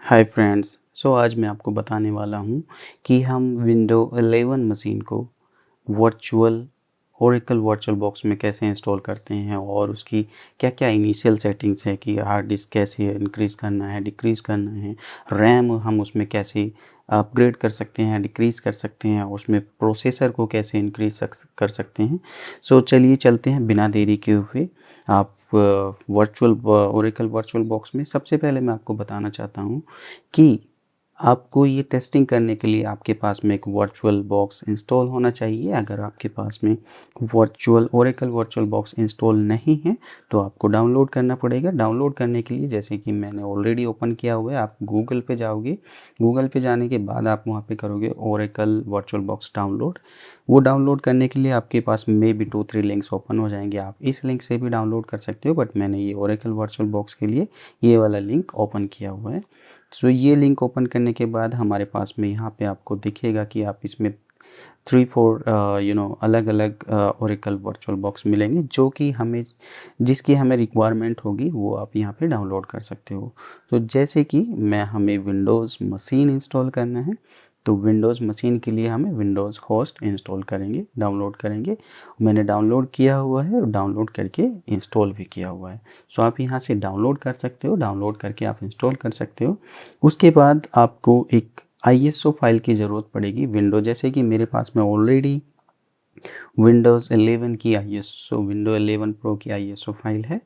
Hi friends. आज मैं आपको बताने वाला हूँ कि हम विंडो 11 मशीन को वर्चुअल ओरेकल वर्चुअल बॉक्स में कैसे इंस्टॉल करते हैं और उसकी क्या क्या इनिशियल सेटिंग्स है कि हार्ड डिस्क कैसे इंक्रीज़ करना है, डिक्रीज़ करना है, रैम हम उसमें कैसे अपग्रेड कर सकते हैं, डिक्रीज़ कर सकते हैं, उसमें प्रोसेसर को कैसे इंक्रीज़ कर सकते हैं। चलिए चलते हैं बिना देरी के हुए आप वर्चुअल ओरेकल वर्चुअल बॉक्स में। सबसे पहले मैं आपको बताना चाहता हूँ कि आपको ये टेस्टिंग करने के लिए आपके पास में एक वर्चुअल बॉक्स इंस्टॉल होना चाहिए। अगर आपके पास में ओरेकल वर्चुअल बॉक्स इंस्टॉल नहीं है तो आपको डाउनलोड करना पड़ेगा। डाउनलोड करने के लिए जैसे कि मैंने ऑलरेडी ओपन किया हुआ है, आप गूगल पे जाओगे। गूगल पे जाने के बाद आप वहाँ पे करोगे ओरेकल वर्चुअल बॉक्स डाउनलोड। वो डाउनलोड करने के लिए आपके पास मे बी 2-3 लिंक्स ओपन हो जाएंगे। आप इस लिंक से भी डाउनलोड कर सकते हो, बट मैंने ये ओरेकल वर्चुअल बॉक्स के लिए ये वाला लिंक ओपन किया हुआ है। ये लिंक ओपन करने के बाद हमारे पास में यहाँ पे आपको दिखेगा कि आप इसमें 3-4 अलग अलग ओरेकल वर्चुअल बॉक्स मिलेंगे जो कि जिसकी हमें रिक्वायरमेंट होगी वो आप यहाँ पे डाउनलोड कर सकते हो। तो जैसे कि हमें विंडोज़ मशीन इंस्टॉल करना है, तो विंडोज़ मशीन के लिए हमें विंडोज़ होस्ट इंस्टॉल करेंगे, डाउनलोड करेंगे। मैंने डाउनलोड किया हुआ है और डाउनलोड करके इंस्टॉल भी किया हुआ है। आप यहाँ से डाउनलोड कर सकते हो, डाउनलोड करके आप इंस्टॉल कर सकते हो। उसके बाद आपको एक आईएसओ फाइल की ज़रूरत पड़ेगी। जैसे कि मेरे पास में ऑलरेडी विंडोज़ 11 की आईएसओ विंडो 11 प्रो की आईएसओ फाइल है।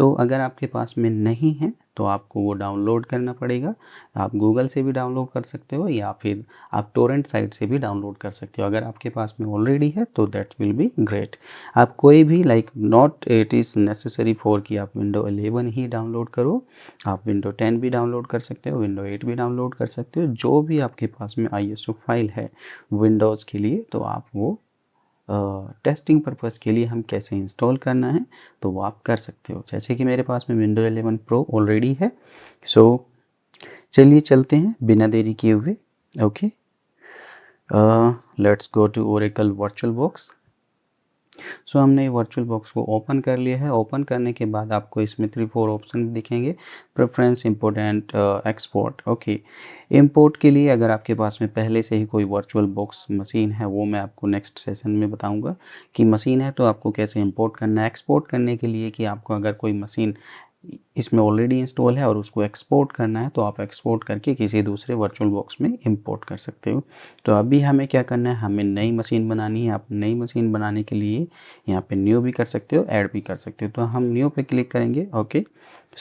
अगर आपके पास में नहीं है तो आपको वो डाउनलोड करना पड़ेगा। आप गूगल से भी डाउनलोड कर सकते हो या फिर आप टोरेंट साइट से भी डाउनलोड कर सकते हो। अगर आपके पास में ऑलरेडी है तो दैट विल बी ग्रेट। आप कोई भी not it is necessary for कि आप विंडो 11 ही डाउनलोड करो। आप विंडो 10 भी डाउनलोड कर सकते हो, विंडो 8 भी डाउनलोड कर सकते हो। जो भी आपके पास में आईएसओ फाइल है विंडोज़ के लिए तो आप वो टेस्टिंग पर्पज़ के लिए हम कैसे इंस्टॉल करना है तो वो आप कर सकते हो। जैसे कि मेरे पास में विंडो 11 प्रो ऑलरेडी है। सो चलिए चलते हैं बिना देरी किए हुए। Okay, let's go to Oracle virtual box. हमने वर्चुअल बॉक्स को ओपन कर लिया है। ओपन करने के बाद आपको इसमें 3-4 ऑप्शन दिखेंगे। Preference, import and export. Okay, import के लिए अगर आपके पास में पहले से ही कोई वर्चुअल बॉक्स मशीन है वो मैं आपको नेक्स्ट सेशन में बताऊंगा कि मशीन है तो आपको कैसे इंपोर्ट करना है। एक्सपोर्ट करने के लिए कि आपको अगर कोई मशीन इसमें ऑलरेडी इंस्टॉल है और उसको एक्सपोर्ट करना है तो आप एक्सपोर्ट करके किसी दूसरे वर्चुअल बॉक्स में इंपोर्ट कर सकते हो। तो अभी हमें क्या करना है, हमें नई मशीन बनानी है। आप नई मशीन बनाने के लिए यहाँ पे न्यू भी कर सकते हो, ऐड भी कर सकते हो। तो हम न्यू पे क्लिक करेंगे। ओके,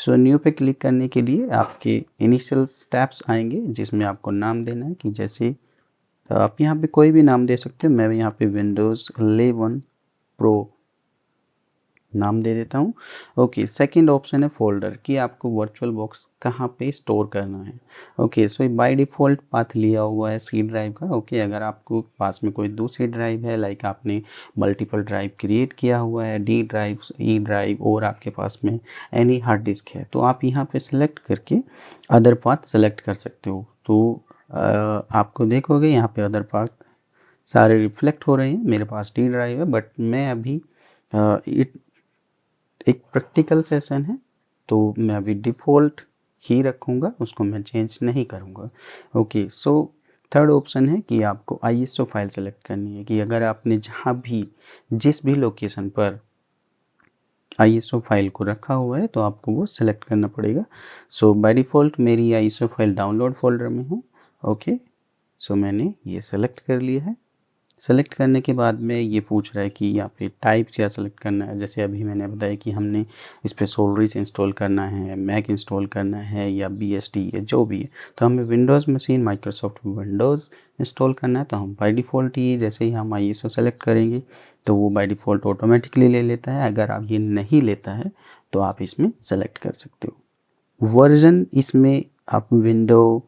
न्यू पे क्लिक करने के लिए आपके इनिशियल स्टेप्स आएंगे जिसमें आपको नाम देना है कि जैसे आप यहाँ पे कोई भी नाम दे सकते हो। मैं यहाँ पे विंडोज़ 11 प्रो नाम दे देता हूँ। ओके, सेकंड ऑप्शन है फोल्डर कि आपको वर्चुअल बॉक्स कहाँ पे स्टोर करना है। ओके, बाय डिफ़ॉल्ट पाथ लिया हुआ है सी ड्राइव का। ओके, अगर आपको पास में कोई दूसरी ड्राइव है, लाइक आपने मल्टीपल ड्राइव क्रिएट किया हुआ है, डी ड्राइव, ई ड्राइव, और आपके पास में एनी हार्ड डिस्क है तो आप यहाँ पे सिलेक्ट करके अदर पाथ सेलेक्ट कर सकते हो। तो आपको देखोगे यहाँ पे अदर पाथ सारे रिफ्लेक्ट हो रहे हैं। मेरे पास डी ड्राइव है बट मैं अभी एक प्रैक्टिकल सेशन है तो मैं अभी डिफ़ॉल्ट ही रखूँगा, उसको मैं चेंज नहीं करूँगा। ओके, थर्ड ऑप्शन है कि आपको आईएसओ फाइल सेलेक्ट करनी है कि अगर आपने जहाँ भी जिस भी लोकेशन पर आईएसओ फाइल को रखा हुआ है तो आपको वो सेलेक्ट करना पड़ेगा। बाय डिफ़ॉल्ट मेरी आईएसओ फाइल डाउनलोड फोल्डर में है। ओके, मैंने ये सेलेक्ट कर लिया है। सेलेक्ट करने के बाद में ये पूछ रहा है कि यहाँ पे टाइप क्या सेलेक्ट करना है। जैसे अभी मैंने बताया कि हमने इस पर सोलरिस इंस्टॉल करना है, मैक इंस्टॉल करना है या बीएसडी या जो भी है। तो हमें Windows machine Microsoft Windows install करना है तो हम बाय डिफ़ॉल्ट ही जैसे ही हम आईएसओ सेलेक्ट करेंगे तो वो बाय डिफ़ॉल्ट ऑटोमेटिकली ले लेता है। अगर आप ये नहीं लेता है तो आप इसमें सेलेक्ट कर सकते हो। वर्जन इसमें आप विंडो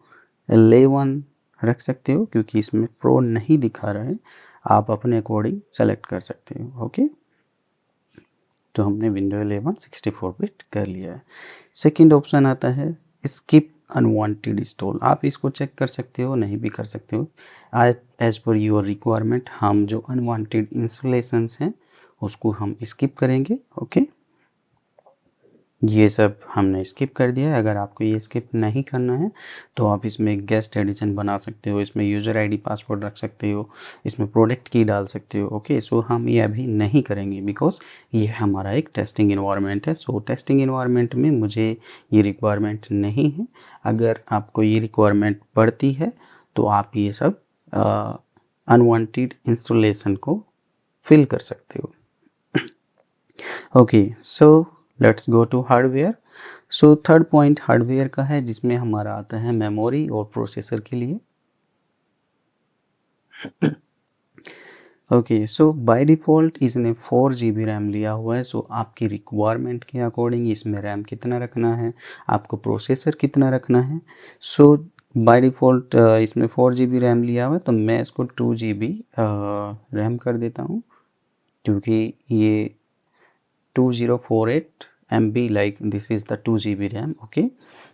11 रख सकते हो क्योंकि इसमें प्रो नहीं दिखा रहा है। आप अपने अकॉर्डिंग सेलेक्ट कर सकते हो। ओके, तो हमने विंडो 11 64 बिट कर लिया है। सेकंड ऑप्शन आता है स्किप अनवांटेड इंस्टॉल। आप इसको चेक कर सकते हो, नहीं भी कर सकते हो, एज पर योर रिक्वायरमेंट। हम जो अनवांटेड इंस्टॉलेशंस हैं उसको हम स्किप करेंगे। ओके, ये सब हमने स्किप कर दिया है। अगर आपको ये स्किप नहीं करना है तो आप इसमें गेस्ट एडिशन बना सकते हो, इसमें यूज़र आईडी पासवर्ड रख सकते हो, इसमें प्रोडक्ट की डाल सकते हो। ओके, सो हम ये अभी नहीं करेंगे बिकॉज ये हमारा एक टेस्टिंग इन्वायरमेंट है। सो टेस्टिंग इन्वायरमेंट में मुझे ये रिक्वायरमेंट नहीं है। अगर आपको ये रिक्वायरमेंट पड़ती है तो आप ये सब अनवांटेड इंस्टॉलेशन को फिल कर सकते हो। Okay, so let's go to hardware. So third point hardware का है, जिसमें हमारा आता है मेमोरी और प्रोसेसर के लिए। ओके, सो बाय डिफ़ॉल्ट इसने 4 GB रैम लिया हुआ है। सो आपकी रिक्वायरमेंट के अकॉर्डिंग इसमें रैम कितना रखना है, आपको प्रोसेसर कितना रखना है। सो बाय डिफ़ॉल्ट इसमें 4 GB रैम लिया हुआ है, तो मैं इसको 2 GB रैम कर देता हूँ, क्योंकि ये 2048 MB, like this is the 2 GB RAM. Okay,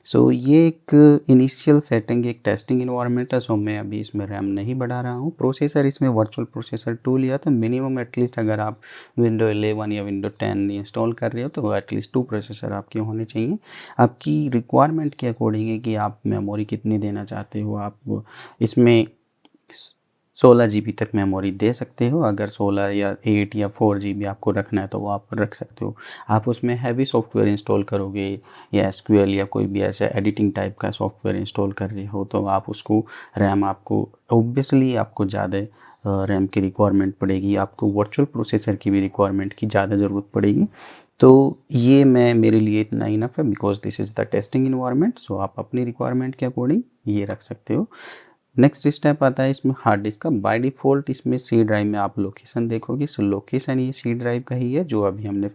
so ये एक इनिशियल सेटिंग, एक टेस्टिंग इन्वायरमेंट है। सो मैं अभी इसमें रैम नहीं बढ़ा रहा हूँ। प्रोसेसर इसमें वर्चुअल प्रोसेसर 2 लिया, तो मिनिमम एटलीस्ट अगर आप विंडो 11 या विंडो 10 इंस्टॉल कर रहे हो तो एटलीस्ट 2 प्रोसेसर आपके होने चाहिए। आपकी रिक्वायरमेंट के अकॉर्डिंग है कि आप मेमोरी कितनी देना चाहते हो। आप इसमें 16 GB तक मेमोरी दे सकते हो। अगर 16 या 8 या 4 GB आपको रखना है तो वो आप रख सकते हो। आप उसमें हैवी सॉफ्टवेयर इंस्टॉल करोगे या एसक्यूएल या कोई भी ऐसा एडिटिंग टाइप का सॉफ्टवेयर इंस्टॉल कर रहे हो तो आप उसको रैम आपको ऑब्वियसली आपको ज़्यादा रैम की रिक्वायरमेंट पड़ेगी। आपको वर्चुअल प्रोसेसर की भी रिक्वायरमेंट की ज़्यादा ज़रूरत पड़ेगी। तो ये मैं मेरे लिए इतना इनफ है because this is the testing environment. So आप अपनी रिक्वायरमेंट के अकॉर्डिंग ये रख सकते हो। नेक्स्ट स्टेप आता है इसमें हार्ड डिस्क का। बाय डिफ़ॉल्ट इसमें सी ड्राइव में आप लोकेशन देखोगे। सो लोकेशन ये सी ड्राइव का ही है जो अभी हमने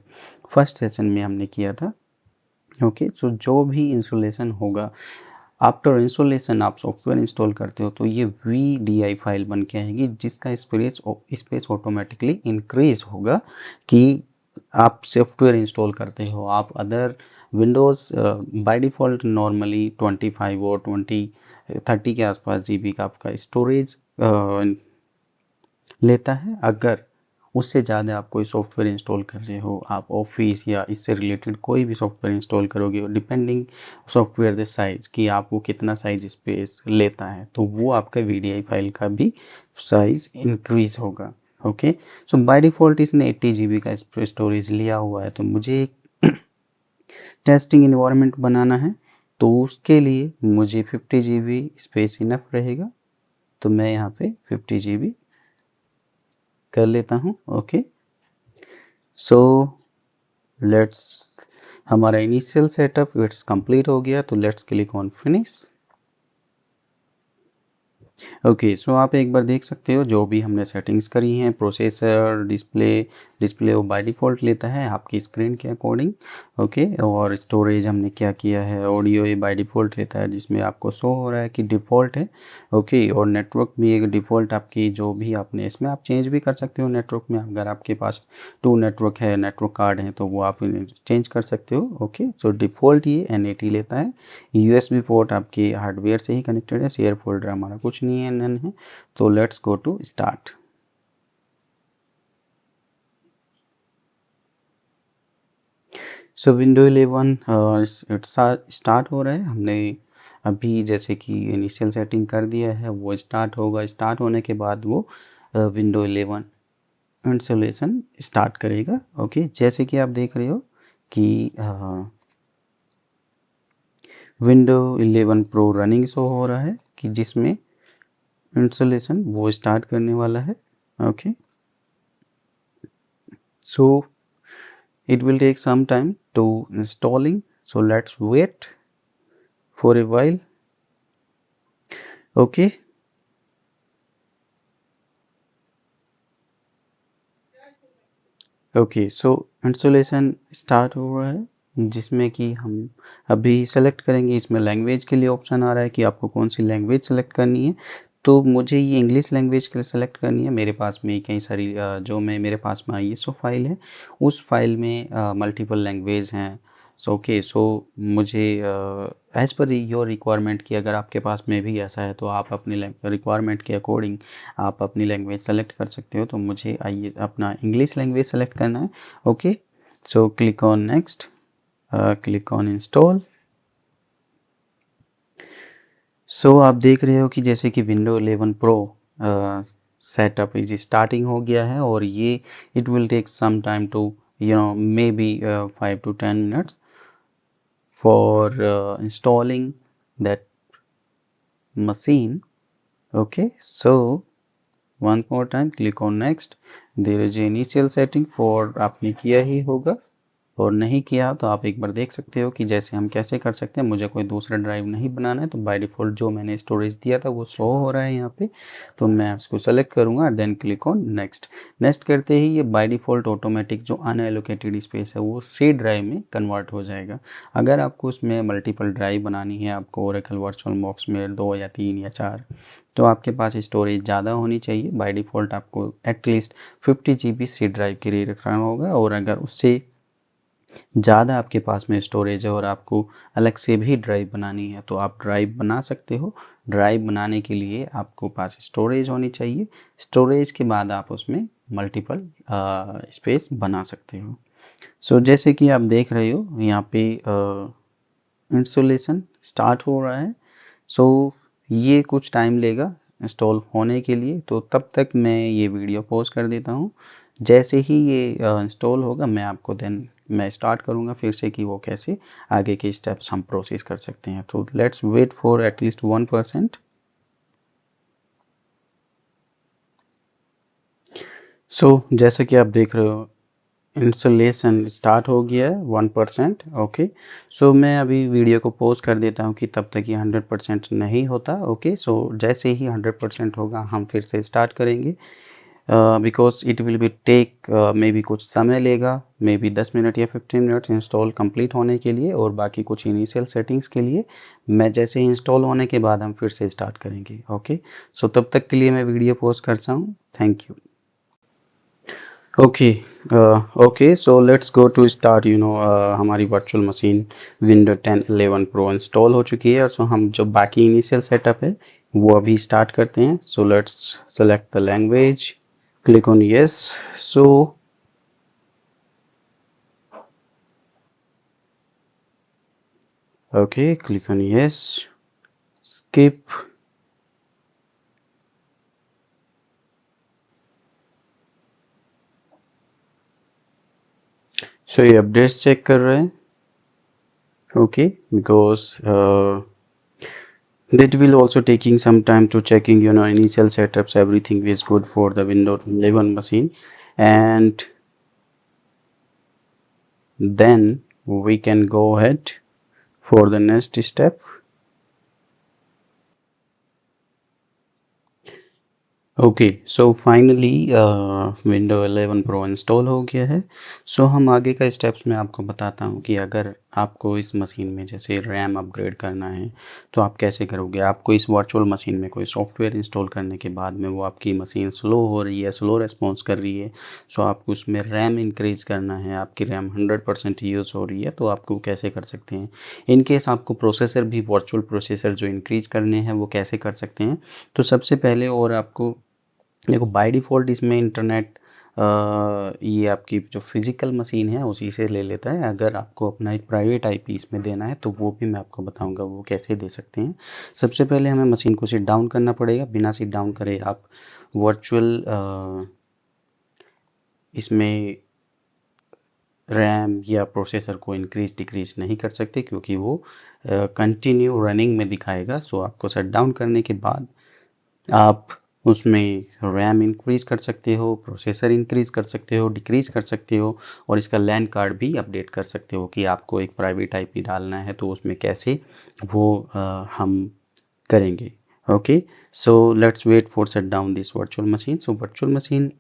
फर्स्ट सेशन में हमने किया था। ओके, सो जो भी इंस्टॉलेशन होगा, आफ्टर इंस्टॉलेशन आप सॉफ्टवेयर इंस्टॉल करते हो तो ये VDI फाइल बन के आएगी, जिसका स्पेस ऑटोमेटिकली इंक्रीज होगा कि आप सॉफ्टवेयर इंस्टॉल करते हो। आप other Windows by default normally 25 और 30 के आसपास GB का आपका स्टोरेज लेता है। अगर उससे ज़्यादा आप कोई सॉफ्टवेयर इंस्टॉल कर रहे हो, आप ऑफिस या इससे रिलेटेड कोई भी सॉफ्टवेयर इंस्टॉल करोगे, डिपेंडिंग सॉफ्टवेयर द साइज़ कि आपको कितना साइज स्पेस लेता है, तो वो आपका VDI फाइल का भी साइज़ इंक्रीज़ होगा। ओके, सो बाय डिफ़ॉल्ट इसने 80 GB का स्टोरेज लिया हुआ है। तो मुझे एक टेस्टिंग इन्वायरमेंट बनाना है, तो उसके लिए मुझे 50 GB स्पेस इनफ रहेगा। तो मैं यहाँ पे 50 GB कर लेता हूँ। ओके, सो लेट्स, हमारा इनिशियल सेटअप इट्स कंप्लीट हो गया, तो let's click on finish. Okay, so आप एक बार देख सकते हो जो भी हमने सेटिंग्स करी हैं, प्रोसेसर, डिस्प्ले वो बाय डिफ़ॉल्ट लेता है आपकी स्क्रीन के अकॉर्डिंग। ओके, और स्टोरेज हमने क्या किया है, ऑडियो ये बाय डिफ़ॉल्ट लेता है जिसमें आपको शो हो रहा है कि डिफ़ॉल्ट है। ओके, और नेटवर्क भी एक डिफ़ॉल्ट आपकी जो भी आपने, इसमें आप चेंज भी कर सकते हो नेटवर्क में। अगर आपके पास 2 नेटवर्क है, नेटवर्क कार्ड है, तो वो आप चेंज कर सकते हो। ओके, सो डिफ़ॉल्ट ये NAT लेता है। USB पोर्ट आपकी हार्डवेयर से ही कनेक्टेड है, शेयर फोल्डर हमारा कुछ नहीं है, नन है। तो let's go to start. So window 11 start हो रहा है। हमने अभी जैसे कि इनिशियल सेटिंग कर दिया है, वो स्टार्ट होगा। स्टार्ट होने के बाद वो विंडो 11 इंस्टॉलेशन स्टार्ट करेगा। ओके, जैसे कि आप देख रहे हो कि विंडो 11 प्रो रनिंग शो हो रहा है कि जिसमें इंस्टॉलेशन वो स्टार्ट करने वाला है। Okay, so it will take some time to installing, so let's wait for a while. Okay, okay, so installation start हो रहा है, जिसमें कि हम अभी सेलेक्ट करेंगे। इसमें लैंग्वेज के लिए ऑप्शन आ रहा है कि आपको कौन सी लैंग्वेज सेलेक्ट करनी है। तो मुझे ये इंग्लिश लैंग्वेज के लिए सेलेक्ट करनी है। मेरे पास में कई सारी जो मैं मेरे पास में ISO फाइल है, उस फाइल में मल्टीपल लैंग्वेज हैं। सो ओके, सो मुझे एज़ पर योर रिक्वायरमेंट की, अगर आपके पास में भी ऐसा है तो आप अपनी रिक्वायरमेंट के अकॉर्डिंग आप अपनी लैंग्वेज सेलेक्ट कर सकते हो। तो मुझे आइए अपना इंग्लिश लैंग्वेज सेलेक्ट करना है। Okay, so click on next. Click on install. So आप देख रहे हो कि जैसे कि window 11 pro setup is starting हो गया है, और ये it will take some time to maybe 5 to 10 minutes for installing that machine. Okay, so one more time click on next. There is initial setting for आपने किया ही होगा, और नहीं किया तो आप एक बार देख सकते हो कि जैसे हम कैसे कर सकते हैं। मुझे कोई दूसरा ड्राइव नहीं बनाना है, तो बाय डिफ़ॉल्ट जो मैंने स्टोरेज दिया था वो शो हो रहा है यहाँ पे, तो मैं उसको सेलेक्ट करूँगा, then click on next. Next करते ही ये बाय डिफ़ॉल्ट ऑटोमेटिक जो अनएलोकेटेड स्पेस है वो सी ड्राइव में कन्वर्ट हो जाएगा। अगर आपको उसमें मल्टीपल ड्राइव बनानी है, आपको ओरेकल वर्चुअल बॉक्स में 2 या 3 या 4, तो आपके पास स्टोरेज ज़्यादा होनी चाहिए। बाय डिफ़ॉल्ट आपको एटलीस्ट 50 GB सी ड्राइव के लिए रखना होगा, और अगर उससे ज़्यादा आपके पास में स्टोरेज है और आपको अलग से भी ड्राइव बनानी है तो आप ड्राइव बना सकते हो। ड्राइव बनाने के लिए आपको पास स्टोरेज होनी चाहिए, स्टोरेज के बाद आप उसमें मल्टीपल स्पेस बना सकते हो। सो जैसे कि आप देख रहे हो यहाँ पे इंस्टॉलेशन स्टार्ट हो रहा है। सो ये कुछ टाइम लेगा इंस्टॉल होने के लिए, तो तब तक मैं ये वीडियो पॉज कर देता हूँ। जैसे ही ये इंस्टॉल होगा मैं स्टार्ट करूँगा फिर से कि वो कैसे आगे के स्टेप्स हम प्रोसेस कर सकते हैं। तो लेट्स वेट फॉर एटलीस्ट 1%। सो जैसे कि आप देख रहे हो इंस्टॉलेशन स्टार्ट हो गया है 1%। ओके, सो मैं अभी वीडियो को पॉज कर देता हूँ कि तब तक ये 100% नहीं होता। ओके, सो जैसे ही 100% होगा हम फिर से स्टार्ट करेंगे, because it will be take maybe कुछ समय लेगा, मे बी 10 मिनट या 15 मिनट इंस्टॉल कंप्लीट होने के लिए, और बाकी कुछ इनिशियल सेटिंग्स के लिए मैं जैसे ही इंस्टॉल होने के बाद हम फिर से स्टार्ट करेंगे। ओके, सो तब तक के लिए मैं वीडियो पॉज करता हूँ। Thank you. Okay, okay, so let's go to start. हमारी virtual machine window 10 11 pro install हो चुकी है, सो हम जो बाकी इनिशियल सेटअप है वो अभी स्टार्ट करते हैं। So let's select the language, click on yes. So okay, click on yes, skip. So ये अपडेट्स चेक कर रहे हैं। Okay, because that will also taking some time to checking initial setups, everything is good for the Windows 11 machine, and then we can go ahead for the next step. Okay, so finally window 11 pro install हो गया है। सो हम आगे का steps में आपको बताता हूँ कि अगर आपको इस मशीन में जैसे रैम अपग्रेड करना है तो आप कैसे करोगे। आपको इस वर्चुअल मशीन में कोई सॉफ्टवेयर इंस्टॉल करने के बाद में वो आपकी मशीन स्लो हो रही है, स्लो रिस्पॉन्स कर रही है, सो आपको उसमें रैम इंक्रीज़ करना है, आपकी रैम 100% यूज़ हो रही है, तो आपको कैसे कर सकते हैं। इन केस आपको प्रोसेसर भी वर्चुअल प्रोसेसर जो इंक्रीज़ करने हैं वो कैसे कर सकते हैं। तो सबसे पहले और आपको देखो बाय डिफ़ॉल्ट इसमें इंटरनेट ये आपकी जो फिज़िकल मशीन है उसी से ले लेता है। अगर आपको अपना एक प्राइवेट आईपी इसमें देना है तो वो भी मैं आपको बताऊंगा वो कैसे दे सकते हैं। सबसे पहले हमें मशीन को सिट डाउन करना पड़ेगा। बिना सिट डाउन करे आप वर्चुअल इसमें रैम या प्रोसेसर को इंक्रीज़ डिक्रीज़ नहीं कर सकते, क्योंकि वो कंटिन्यू रनिंग में दिखाएगा। सो आपको शट डाउन करने के बाद आप उसमें रैम इंक्रीज़ कर सकते हो, प्रोसेसर इंक्रीज़ कर सकते हो, डिक्रीज़ कर सकते हो, और इसका लैन कार्ड भी अपडेट कर सकते हो कि आपको एक प्राइवेट आईपी डालना है तो उसमें कैसे वो हम करेंगे। Okay, so let's wait for shut down this virtual machine. So virtual machine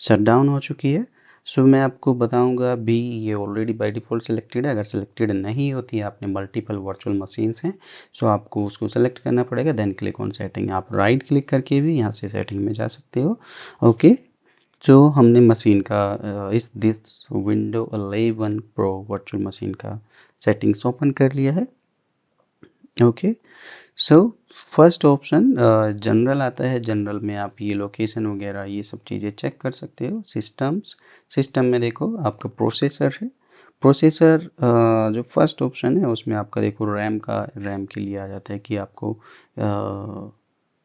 shut down हो चुकी है। सो मैं आपको बताऊंगा भी, ये ऑलरेडी बाय डिफ़ॉल्ट सिलेक्टेड है। अगर सिलेक्टेड नहीं होती है, आपने मल्टीपल वर्चुअल मशीन्स हैं, सो आपको उसको सेलेक्ट करना पड़ेगा, देन क्लिक ऑन सेटिंग। आप राइट क्लिक करके भी यहाँ से सेटिंग में जा सकते हो। ओके, जो हमने मशीन का इस this window 11 pro virtual machine का सेटिंग्स ओपन कर लिया है। Okay, so first option general आता है। जनरल में आप ये लोकेशन वगैरह ये सब चीज़ें चेक कर सकते हो। सिस्टम में देखो आपका प्रोसेसर है, प्रोसेसर जो फर्स्ट ऑप्शन है उसमें आपका देखो रैम के लिए आ जाता है कि आपको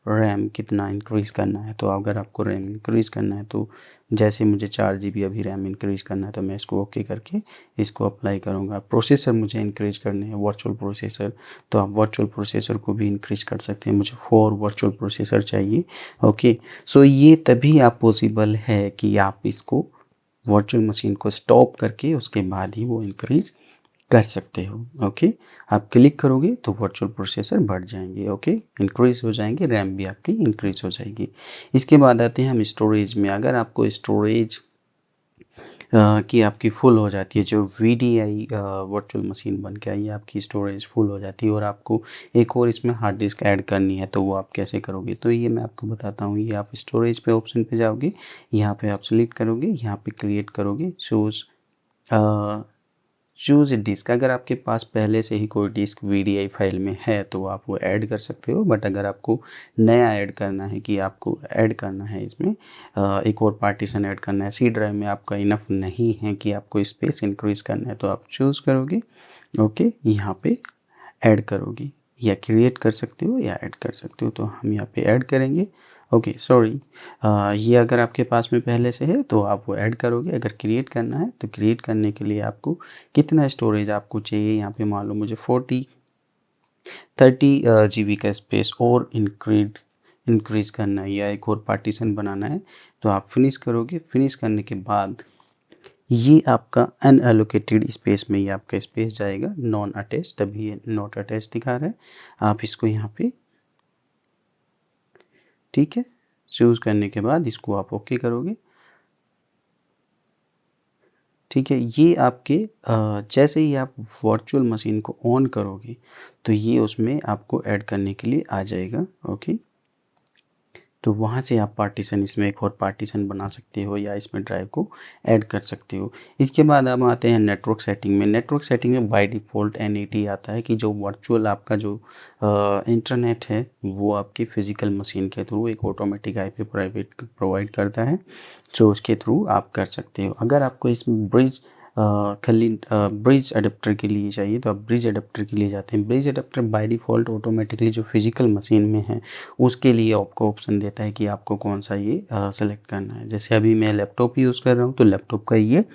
रैम कितना इंक्रीज़ करना है। तो अगर आपको रैम इंक्रीज़ करना है तो जैसे मुझे 4 GB अभी रैम इंक्रीज़ करना है तो मैं इसको ओके करके इसको अप्लाई करूँगा। प्रोसेसर मुझे इंक्रीज़ करने हैं वर्चुअल प्रोसेसर, तो आप वर्चुअल प्रोसेसर को भी इंक्रीज़ कर सकते हैं। मुझे 4 वर्चुअल प्रोसेसर चाहिए। ओके, सो ये तभी आप पॉसिबल है कि आप इसको वर्चुअल मशीन को स्टॉप करके उसके बाद ही वो इंक्रीज़ कर सकते हो। ओके, आप क्लिक करोगे तो वर्चुअल प्रोसेसर बढ़ जाएंगे। ओके, इंक्रीज़ हो जाएंगे, रैम भी आपकी इंक्रीज़ हो जाएगी। इसके बाद आते हैं हम स्टोरेज में। अगर आपको स्टोरेज कि आपकी फुल हो जाती है, जो VDI वर्चुअल मशीन बन के आई है, आपकी स्टोरेज फुल हो जाती है और आपको एक और इसमें हार्ड डिस्क ऐड करनी है, तो वो आप कैसे करोगे? तो ये मैं आपको बताता हूँ। ये आप स्टोरेज पे ऑप्शन पे जाओगे, यहाँ पे आप सेलेक्ट करोगे, यहाँ पे क्रिएट करोगे, चूज़ डिस्क। अगर आपके पास पहले से ही कोई डिस्क VDI फाइल में है तो आप वो ऐड कर सकते हो, बट अगर आपको नया ऐड करना है, कि आपको ऐड करना है इसमें एक और पार्टीशन ऐड करना है, सी ड्राइव में आपका इनफ नहीं है कि आपको स्पेस इंक्रीज़ करना है, तो आप चूज़ करोगे। ओके, यहाँ पे ऐड करोगे, या क्रिएट कर सकते हो या ऐड कर सकते हो। तो हम यहाँ पे ऐड करेंगे। ओके, सॉरी, ये अगर आपके पास में पहले से है तो आप वो ऐड करोगे। अगर क्रिएट करना है तो क्रिएट करने के लिए आपको कितना स्टोरेज आपको चाहिए, यहाँ पे मान लो मुझे 30 GB का स्पेस और इंक्रीज़ करना है, या एक और पार्टीशन बनाना है, तो आप फिनिश करोगे। फिनिश करने के बाद ये आपका अनएलोकेटेड स्पेस में ये आपका स्पेस जाएगा, नॉन अटैच्ड, तभी ये नॉट अटैच्ड दिखा रहा है। आप इसको यहाँ पे, ठीक है, चूज़ करने के बाद इसको आप ओके करोगे। ठीक है, ये आपके जैसे ही आप वर्चुअल मशीन को ऑन करोगे तो ये उसमें आपको ऐड करने के लिए आ जाएगा। ओके, तो वहाँ से आप पार्टीशन, इसमें एक और पार्टीशन बना सकते हो या इसमें ड्राइव को ऐड कर सकते हो। इसके बाद हम आते हैं नेटवर्क सेटिंग में। नेटवर्क सेटिंग में बाय डिफ़ॉल्ट NAT आता है कि जो वर्चुअल आपका जो इंटरनेट है वो आपकी फ़िज़िकल मशीन के थ्रू एक ऑटोमेटिक IP प्राइवेट प्रोवाइड करता है, जो उसके थ्रू आप कर सकते हो। अगर आपको इसमें खाली ब्रिज अडेप्टर के लिए चाहिए तो आप ब्रिज अडेप्टर के लिए जाते हैं। Bridge adapter by default automatically जो फिज़िकल मशीन में है उसके लिए आपको ऑप्शन देता है कि आपको कौन सा ये सेलेक्ट करना है। जैसे अभी मैं लैपटॉप यूज़ कर रहा हूँ तो लैपटॉप का ये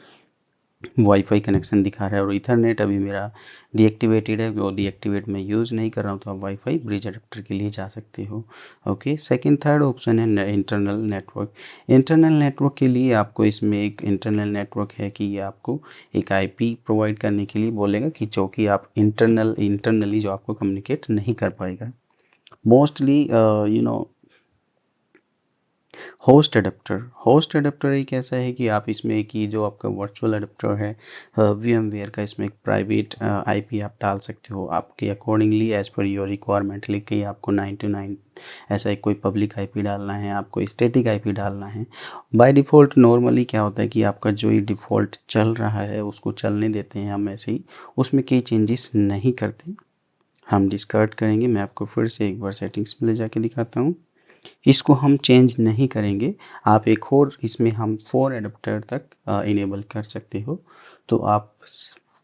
वाईफाई कनेक्शन दिखा रहा है, और ईथरनेट अभी मेरा डीएक्टिवेटेड है, वो डीएक्टिवेट मैं यूज़ नहीं कर रहा हूँ, तो आप वाईफाई ब्रिज अडेप्टर के लिए जा सकते हो। ओके, सेकंड थर्ड ऑप्शन है इंटरनल नेटवर्क। इंटरनल नेटवर्क के लिए आपको इसमें एक इंटरनल नेटवर्क है कि ये आपको एक IP प्रोवाइड करने के लिए बोलेगा, कि जो कि आप इंटरनली जो आपको कम्युनिकेट नहीं कर पाएगा। मोस्टली होस्ट अडेप्टर एक ऐसा है कि आप इसमें, कि जो आपका वर्चुअल अडेप्टर है VMware का, इसमें एक प्राइवेट IP आप डाल सकते हो आपके accordingly as per your requirement. लेके आपको 9 to 9 ऐसा एक कोई पब्लिक IP डालना है, आपको स्टैटिक IP डालना है। बाय डिफ़ॉल्ट नॉर्मली क्या होता है कि आपका जो ये डिफ़ॉल्ट चल रहा है उसको चलने देते हैं हम ऐसे ही, उसमें कोई चेंजेस नहीं करते, हम डिस्कार्ड करेंगे। मैं आपको फिर से एक बार सेटिंग्स में ले जाके दिखाता हूँ। इसको हम चेंज नहीं करेंगे। आप एक और इसमें हम 4 एडाप्टर तक इनेबल कर सकते हो। तो आप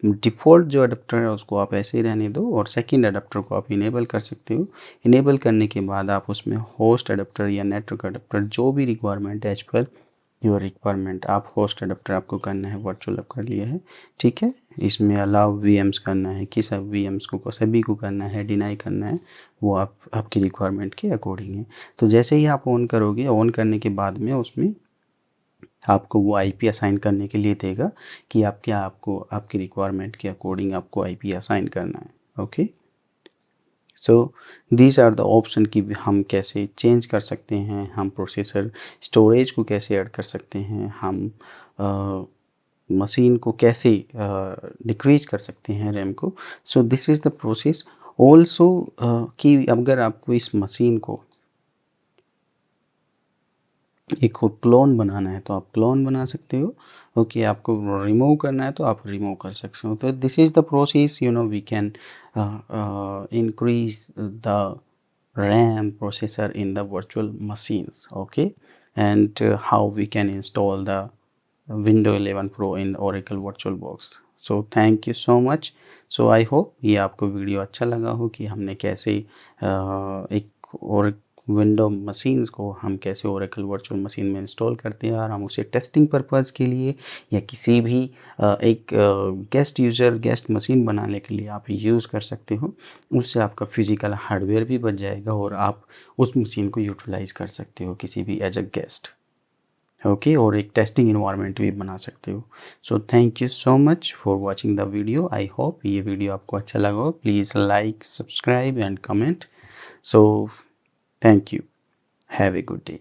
डिफ़ॉल्ट जो एडाप्टर है उसको आप ऐसे ही रहने दो, और सेकंड एडाप्टर को आप इनेबल कर सकते हो। इनेबल करने के बाद आप उसमें होस्ट एडाप्टर या नेटवर्क एडाप्टर जो भी रिक्वायरमेंट है एज पर योर रिक्वायरमेंट, आप होस्ट एडाप्टर आपको करना है, वर्चुअल आप कर लिया है, ठीक है। इसमें अलाउ VMs करना है कि सब VMs को सभी को करना है, डिनाई करना है, वो आपकी रिक्वायरमेंट के अकॉर्डिंग है। तो जैसे ही आप ऑन करोगे, ऑन करने के बाद में उसमें आपको वो IP असाइन करने के लिए देगा कि आपको आपकी रिक्वायरमेंट के अकॉर्डिंग आपको IP असाइन करना है। Okay, so these are the option कि हम कैसे चेंज कर सकते हैं, हम प्रोसेसर स्टोरेज को कैसे ऐड कर सकते हैं, हम मशीन को कैसे डिक्रीज कर सकते हैं, रैम को। So this is the process also, कि अगर आपको इस मशीन को एक क्लोन बनाना है तो आप क्लोन बना सकते हो। ओके, आपको रिमूव करना है तो आप रिमूव कर सकते हो। तो this is the process, we can increase the RAM processor in the virtual machines. Okay, and how we can install the Windows 11 Pro in Oracle VirtualBox. So thank you so much. So I hope ये आपको video अच्छा लगा हो कि हमने कैसे एक और विंडो मशीन्स को हम कैसे ओरेकल वर्चुअल मशीन में इंस्टॉल करते हैं और हम उसे टेस्टिंग पर्पज़ के लिए या किसी भी एक गेस्ट यूज़र गेस्ट मशीन बनाने के लिए आप यूज़ कर सकते हो। उससे आपका फिज़िकल हार्डवेयर भी बच जाएगा और आप उस मशीन को यूटिलाइज़ कर सकते हो किसी भी एज अ गेस्ट। ओके, और एक टेस्टिंग इन्वायरमेंट भी बना सकते हो। So thank you so much for watching the video. I hope ये वीडियो आपको अच्छा लगा हो। Please like, subscribe and comment. So thank you. Have a good day.